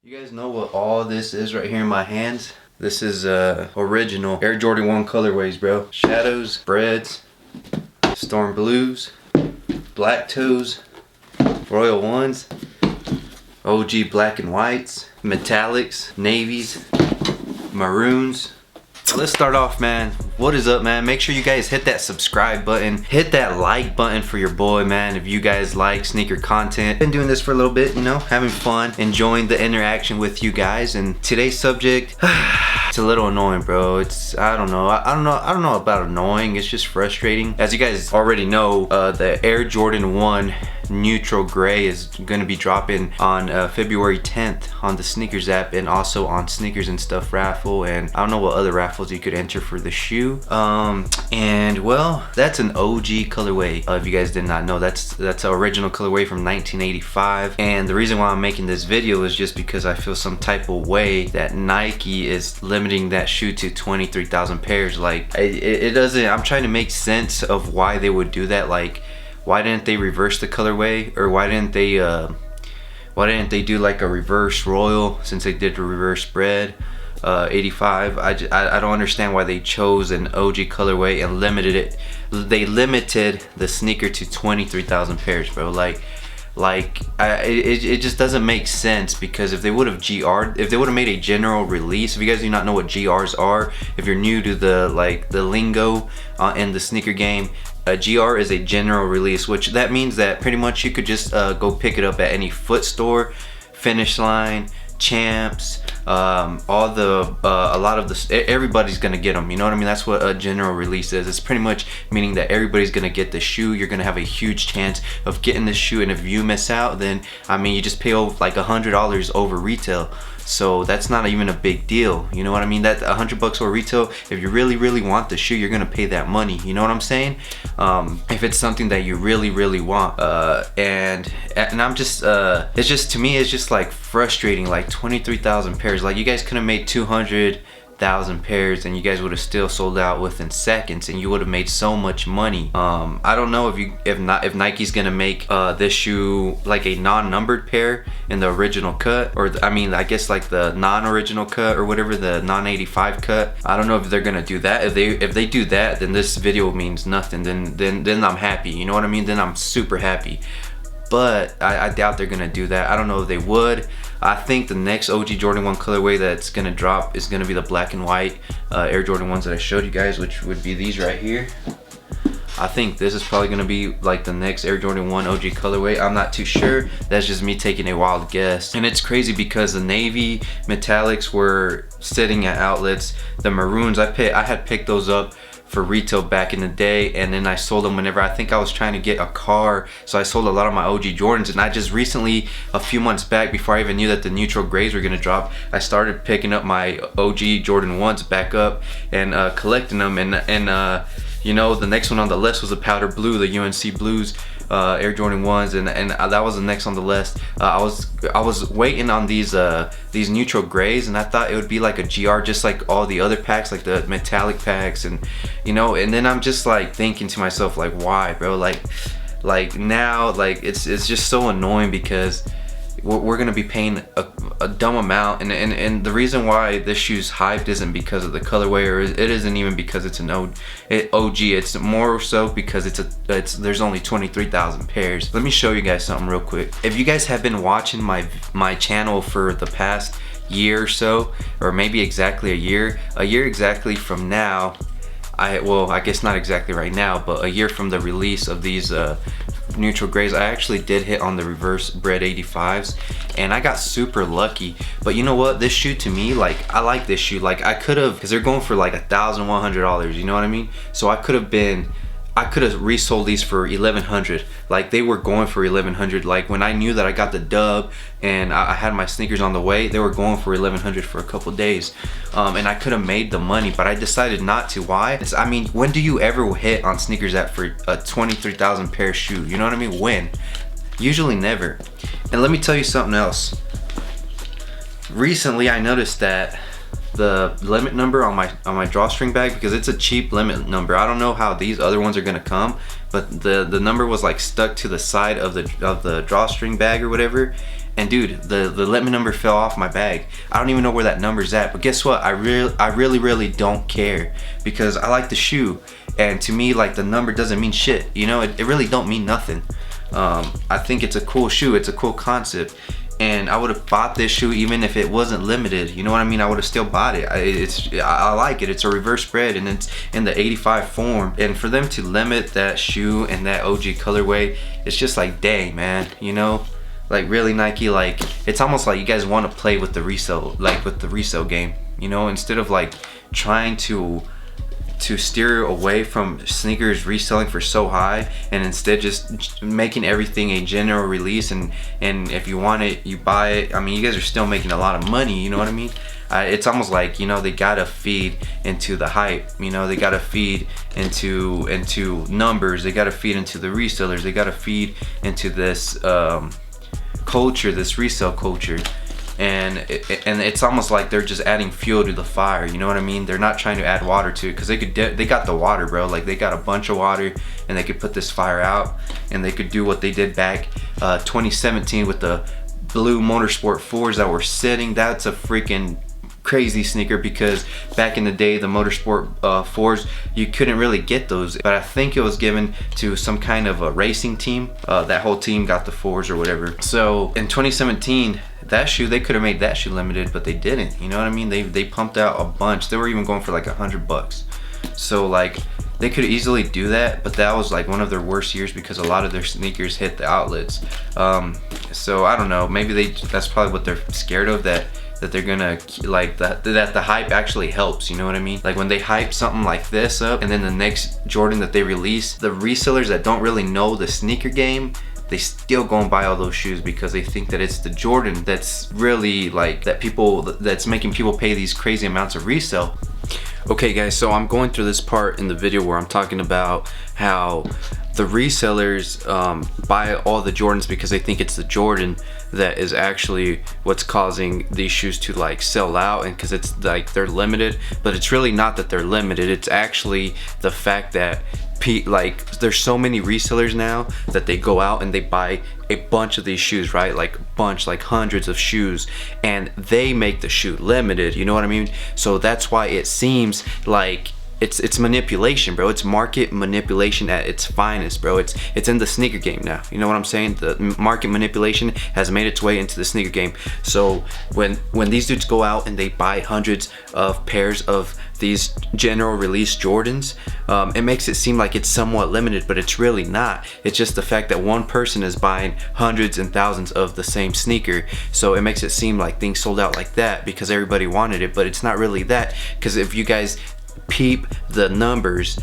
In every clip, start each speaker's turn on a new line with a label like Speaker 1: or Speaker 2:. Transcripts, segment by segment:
Speaker 1: You guys know what all this is right here in my hands? This is original Air Jordan 1 colorways, bro. Shadows, Breads, Storm Blues, Black Toes, Royal Ones, OG Black and Whites, Metallics, Navies, Maroons. Let's start off, man. What is up, man? Make sure you guys hit that subscribe button, hit that like button for your boy, man. If you guys like sneaker content, been doing this for a little bit, you know, having fun, enjoying the interaction with you guys. And today's subject, it's a little annoying, bro. I don't know about annoying. It's just frustrating. As you guys already know, the Air Jordan 1 neutral gray is going to be dropping on February 10th on the sneakers app, and also on Sneakers and Stuff raffle, and I don't know what other raffles you could enter for the shoe. And well, that's an OG colorway. If you guys did not know, that's an original colorway from 1985. And the reason why I'm making this video is just because I feel some type of way that Nike is limiting that shoe to 23,000 pairs. Like it doesn't, I'm trying to make sense of why they would do that. Like, why didn't they reverse the colorway, or why didn't they do like a reverse royal, since they did the reverse bread 85? I don't understand why they chose an OG colorway and limited it. They limited the sneaker to 23,000 pairs, bro. It just doesn't make sense, because if they would have GR'd, if they would have made a general release, if you guys do not know what GRs are, if you're new to the lingo in the sneaker game, a GR is a general release, which that means that pretty much you could just go pick it up at any foot store, Finish Line, Champs, a lot of everybody's gonna get them. You know what I mean? That's what a general release is. It's pretty much meaning that everybody's gonna get the shoe. You're gonna have a huge chance of getting the shoe, and if you miss out, then I mean, you just pay like $100 over retail. So that's not even a big deal. You know what I mean? That $100 over retail, if you really want the shoe, you're gonna pay that money. You know what I'm saying? If it's something that you really want. And I'm just, it's just, to me, it's just like frustrating. Like 23,000 pairs. Like, you guys could have made 200,000 pairs, and you guys would have still sold out within seconds, and you would have made so much money. I don't know if Nike's gonna make this shoe like a non-numbered pair in the original cut, or I mean, I guess like the non-original cut, or whatever, the non-85 cut. I don't know if they're gonna do that. If they do that, then this video means nothing. Then I'm happy. You know what I mean? Then I'm super happy. But I doubt they're gonna do that. I don't know if they would. I think the next OG Jordan 1 colorway that's gonna drop is gonna be the black and white Air Jordan 1s that I showed you guys, which would be these right here. I think this is probably gonna be like the next Air Jordan 1 OG colorway. I'm not too sure. That's just me taking a wild guess. And it's crazy because the navy metallics were sitting at outlets. The maroons, I had picked those up for retail back in the day, and then I sold them whenever I think I was trying to get a car. So I sold a lot of my OG Jordans, and I just recently, a few months back, before I even knew that the neutral grays were gonna drop, I started picking up my OG Jordan 1s back up and collecting them. And you know, the next one on the list was the powder blue, the UNC blues Air Jordan 1s, and that was the next on the list. I was waiting on these neutral grays, and I thought it would be like a GR, just like all the other packs, like the metallic packs, and you know. And then I'm just like thinking to myself, like, why, bro? Like now, like it's just so annoying, because we're gonna be paying a dumb amount, and the reason why this shoe's hyped isn't because of the colorway, or it isn't even because it's an OG. It's more so because there's only 23,000 pairs. Let me show you guys something real quick. If you guys have been watching my channel for the past year or so, or maybe exactly a year exactly from now, I guess not exactly right now, but a year from the release of these neutral grays, I actually did hit on the reverse bread 85s, and I got super lucky. But you know what, this shoe, to me, like, I like this shoe. Like, I could have, because they're going for like $1,100, you know what I mean? So I could have resold these for $1,100. Like, they were going for $1,100. Like, when I knew that I got the dub and I had my sneakers on the way, they were going for $1,100 for a couple days. And I could have made the money, but I decided not to. Why? I mean, when do you ever hit on sneakers app for a 23,000 pair shoe? You know what I mean? When? Usually never. And let me tell you something else. Recently, I noticed that the limit number on my drawstring bag, because it's a cheap limit number. I don't know how these other ones are gonna come, but the number was like stuck to the side of the drawstring bag or whatever, And dude, the limit number fell off my bag. I don't even know where that number's at, but guess what? I really don't care, because I like the shoe, and to me, like, the number doesn't mean shit, you know. It really don't mean nothing. I think it's a cool shoe, it's a cool concept, and I would have bought this shoe even if it wasn't limited, you know what I mean? I would have still bought it. I like it. It's a reverse spread, and it's in the 85 form, and for them to limit that shoe and that OG colorway, it's just like, dang, man, you know. Like, really, Nike, like, it's almost like you guys want to play with the resale, like with the resale game, you know, instead of like trying to steer away from sneakers reselling for so high, and instead just making everything a general release, and if you want it, you buy it. I mean, you guys are still making a lot of money, you know what I mean? It's almost like, you know, they gotta feed into the hype, you know, they gotta feed into numbers, they gotta feed into the resellers, they gotta feed into this culture, this resale culture, and it's almost like they're just adding fuel to the fire, you know what I mean? They're not trying to add water to it, because they got the water, bro. Like, they got a bunch of water, and they could put this fire out, and they could do what they did back 2017 with the blue Motorsport 4s that were sitting. That's a freaking crazy sneaker, because back in the day, the Motorsport 4s, you couldn't really get those, but I think it was given to some kind of a racing team. That whole team got the 4s or whatever. So in 2017, that shoe, they could have made that shoe limited, but they didn't, you know what I mean? They pumped out a bunch. They were even going for like $100. So like, they could easily do that, but that was like one of their worst years, because a lot of their sneakers hit the outlets. So I don't know, maybe that's probably what they're scared of, that they're gonna, like, that the hype actually helps, you know what I mean? Like, when they hype something like this up, and then the next Jordan that they release, the resellers that don't really know the sneaker game, they still go and buy all those shoes, because they think that it's the Jordan that's really, like, that's making people pay these crazy amounts of resale. Okay guys, so I'm going through this part in the video where I'm talking about how the resellers buy all the Jordans because they think it's the Jordan that is actually what's causing these shoes to like sell out, and because it's like they're limited, but it's really not that they're limited. It's actually the fact that like, there's so many resellers now that they go out and they buy a bunch of these shoes, right? Like like hundreds of shoes, and they make the shoe limited, you know what I mean? So that's why it seems like it's manipulation, bro. It's market manipulation at its finest, bro. It's in the sneaker game now, you know what I'm saying? The market manipulation has made its way into the sneaker game. So when these dudes go out and they buy hundreds of pairs of these general release Jordans, it makes it seem like it's somewhat limited, but it's really not. It's just the fact that one person is buying hundreds and thousands of the same sneaker, so it makes it seem like things sold out like that because everybody wanted it, but it's not really that. Because if you guys peep the numbers,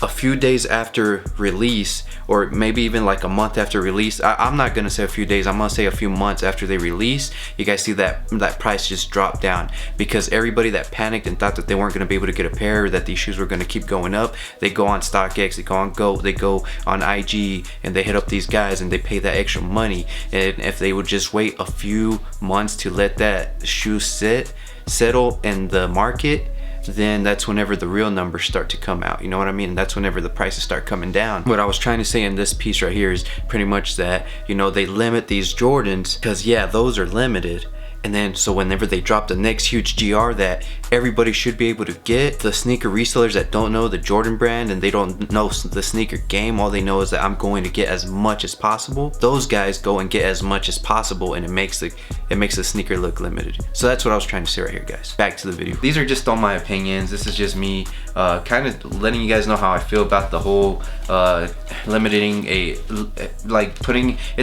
Speaker 1: a few days after release, or maybe even like a month after release, I'm not gonna say a few days, I'm gonna say a few months after they release, you guys see that price just drop down, because everybody that panicked and thought that they weren't gonna be able to get a pair, or that these shoes were gonna keep going up, they go on StockX, they go on IG, and they hit up these guys and they pay that extra money. And if they would just wait a few months to let that shoe settle in the market, then that's whenever the real numbers start to come out, you know what I mean? That's whenever the prices start coming down. What I was trying to say in this piece right here is pretty much that, you know, they limit these Jordans because, yeah, those are limited. And then so whenever they drop the next huge GR that everybody should be able to get, the sneaker resellers that don't know the Jordan brand and they don't know the sneaker game, all they know is that I'm going to get as much as possible. Those guys go and get as much as possible, and it makes the sneaker look limited. So that's what I was trying to say right here, guys. Back to the video. These are just all my opinions. This is just me kind of letting you guys know how I feel about the whole limiting it's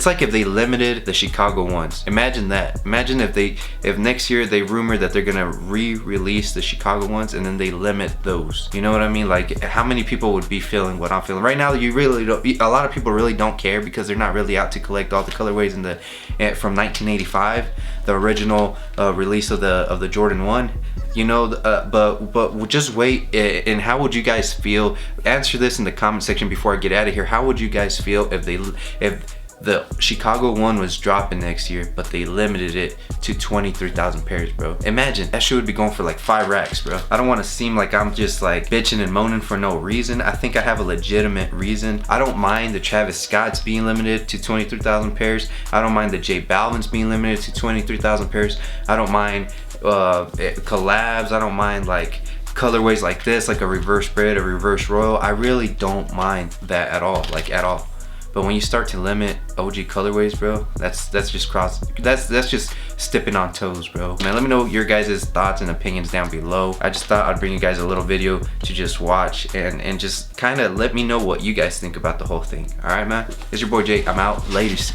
Speaker 1: like if they limited the Chicago ones. Imagine that. Imagine if next year they rumor that they're gonna re-release the Chicago ones and then they limit those. You know what I mean? Like, how many people would be feeling what I'm feeling right now? You really don't. A lot of people really don't care because they're not really out to collect all the colorways from 1985, the original release of the Jordan 1. You know, but just wait. And how would you guys feel? Answer this in the comment section before I get out of here. How would you guys feel if The Chicago one was dropping next year, but they limited it to 23,000 pairs, bro. Imagine, that shit would be going for like 5 racks, bro. I don't want to seem like I'm just like bitching and moaning for no reason. I think I have a legitimate reason. I don't mind the Travis Scott's being limited to 23,000 pairs. I don't mind the J Balvin's being limited to 23,000 pairs. I don't mind collabs. I don't mind like colorways like this, like a reverse spread, a reverse royal. I really don't mind that at all, like at all. But when you start to limit OG colorways, bro, that's just stepping on toes, bro. Man, let me know your guys' thoughts and opinions down below. I just thought I'd bring you guys a little video to just watch and just kind of let me know what you guys think about the whole thing. All right, man. It's your boy Jake. I'm out. Ladies.